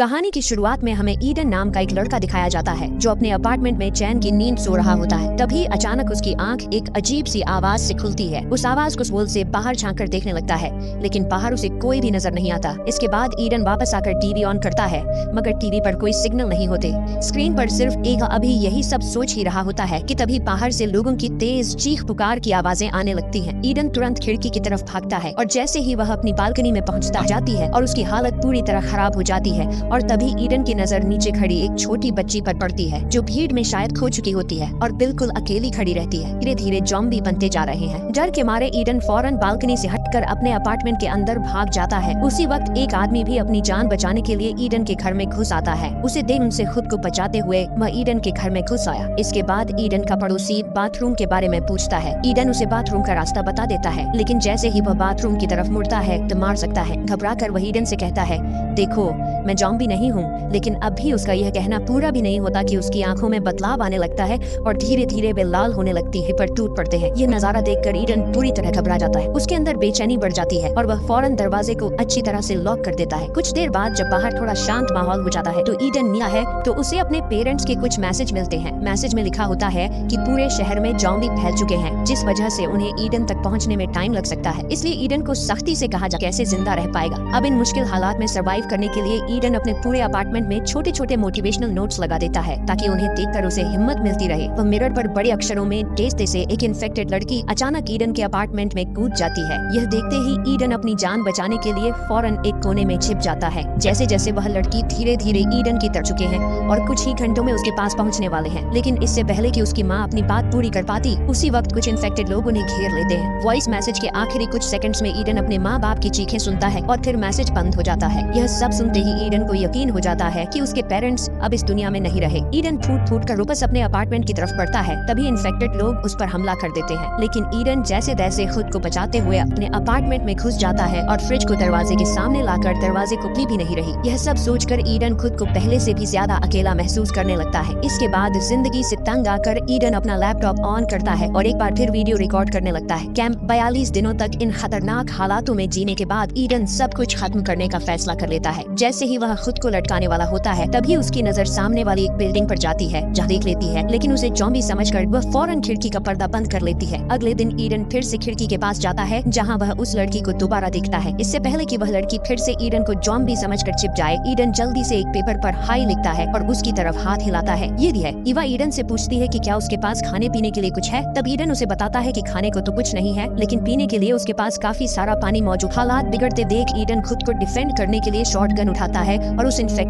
कहानी की शुरुआत में हमें ईडन नाम का एक लड़का दिखाया जाता है जो अपने अपार्टमेंट में चैन की नींद सो रहा होता है। तभी अचानक उसकी आंख एक अजीब सी आवाज से खुलती है। उस आवाज को वॉल से बाहर झांक कर देखने लगता है, लेकिन बाहर उसे कोई भी नजर नहीं आता। इसके बाद ईडन वापस आकर टीवी ऑन करता है, मगर टीवी पर कोई सिग्नल नहीं होते। स्क्रीन पर सिर्फ एक अभी यही सब सोच ही रहा होता है कि तभी बाहर से लोगों की तेज चीख पुकार की आवाजें आने लगती हैं। ईडन तुरंत खिड़की की तरफ भागता है और जैसे ही वह अपनी बालकनी में पहुंचता जाती है और उसकी हालत पूरी तरह खराब हो जाती है। और तभी ईडन की नजर नीचे खड़ी एक छोटी बच्ची पर पड़ती है जो भीड़ में शायद खो चुकी होती है और बिल्कुल अकेली खड़ी रहती है। धीरे धीरे ज़ॉम्बी बनते जा रहे हैं। डर के मारे ईडन फौरन बालकनी से हटकर अपने अपार्टमेंट के अंदर भाग जाता है। उसी वक्त एक आदमी भी अपनी जान बचाने के लिए ईडन के घर में घुस आता है। उसे देख उनसे खुद को बचाते हुए वह ईडन के घर में घुस आया। इसके बाद ईडन का पड़ोसी बाथरूम के बारे में पूछता है। ईडन उसे बाथरूम का रास्ता बता देता है, लेकिन जैसे ही वह बाथरूम की तरफ मुड़ता है तो मार सकता है। घबरा कर वह ईडन से कहता है, देखो मैं ज़ॉम्बी नहीं हूँ। लेकिन अब भी उसका यह कहना पूरा भी नहीं होता कि उसकी आंखों में बदलाव आने लगता है और धीरे धीरे वे लाल होने लगती है, पर टूट पड़ते हैं। यह नजारा देखकर ईडन पूरी तरह घबरा जाता है। उसके अंदर बेचैनी बढ़ जाती है और वह फौरन दरवाजे को अच्छी तरह से लॉक कर देता है। कुछ देर बाद जब बाहर थोड़ा शांत माहौल हो जाता है तो ईडन नीला है तो उसे अपने पेरेंट्स के कुछ मैसेज मिलते हैं। मैसेज में लिखा होता है कि पूरे शहर में ज़ॉम्बी फैल चुके हैं, जिस वजह से उन्हें ईडन तक पहुंचने में टाइम लग सकता है। इसलिए ईडन को सख्ती से कहा जा कैसे जिंदा रह पाएगा। अब इन मुश्किल हालात में सर्वाइव करने के लिए ईडन अपने पूरे अपार्टमेंट में छोटे छोटे मोटिवेशनल नोट्स लगा देता है ताकि उन्हें देखकर उसे हिम्मत मिलती रहे। वह मिरर पर बड़े अक्षरों में तेज से एक इन्फेक्टेड लड़की अचानक ईडन के अपार्टमेंट में कूद जाती है। यह देखते ही ईडन अपनी जान बचाने के लिए फौरन एक कोने में छिप जाता है। जैसे जैसे वह लड़की धीरे धीरे ईडन की तरफ चुके हैं और कुछ ही घंटों में उसके पास पहुंचने वाले हैं, लेकिन इससे पहले कि उसकी माँ अपनी बात पूरी कर पाती उसी वक्त कुछ इन्फेक्टेड लोग उन्हें घेर लेते हैं। वॉइस मैसेज के आखिरी कुछ सेकंड्स में ईडन अपने माँ बाप की चीखें सुनता है और फिर मैसेज बंद हो जाता है। यह सब सुनते ही ईडन को यकीन हो जाता है कि उसके पेरेंट्स अब इस दुनिया में नहीं रहे। ईडन फूट फूट कर वापस अपने अपार्टमेंट की तरफ बढ़ता है। तभी इन्फेक्टेड लोग उस पर हमला कर देते हैं, लेकिन ईडन जैसे तैसे खुद को बचाते हुए अपने अपार्टमेंट में घुस जाता है और फ्रिज को दरवाजे के सामने लाकर दरवाजे को खुली भी नहीं रही। यह सब सोचकर ईडन खुद को पहले से भी ज्यादा अकेला महसूस करने लगता है। इसके बाद जिंदगी से तंग आकर ईडन अपना लैपटॉप ऑन करता है और एक बार फिर वीडियो रिकॉर्ड करने लगता है। कैंप 42 दिनों तक इन खतरनाक हालातों में जीने के बाद ईडन सब कुछ खत्म करने का फैसला कर लेता है। जैसे ही वह खुद को लटकाने वाला होता है तभी उसकी नजर सामने वाली एक बिल्डिंग पर जाती है जहाँ देख लेती है, लेकिन उसे ज़ॉम्बी समझकर वह फौरन खिड़की का पर्दा बंद कर लेती है। अगले दिन ईडन फिर से खिड़की के पास जाता है जहाँ वह उस लड़की को दोबारा देखता है। इससे पहले कि वह लड़की फिर से ईडन को ज़ॉम्बी समझकर छिप जाए, ईडन जल्दी से एक पेपर पर हाई लिखता है और उसकी तरफ हाथ हिलाता है। ये है। ईवा ईडन से पूछती है कि क्या उसके पास खाने पीने के लिए कुछ है। तब ईडन उसे बताता है कि खाने को तो कुछ नहीं है, लेकिन पीने के लिए उसके पास काफी सारा पानी मौजूद। हालात बिगड़ते देख ईडन खुद को डिफेंड करने के लिए शॉटगन उठाता है और उस इन्फेक्ट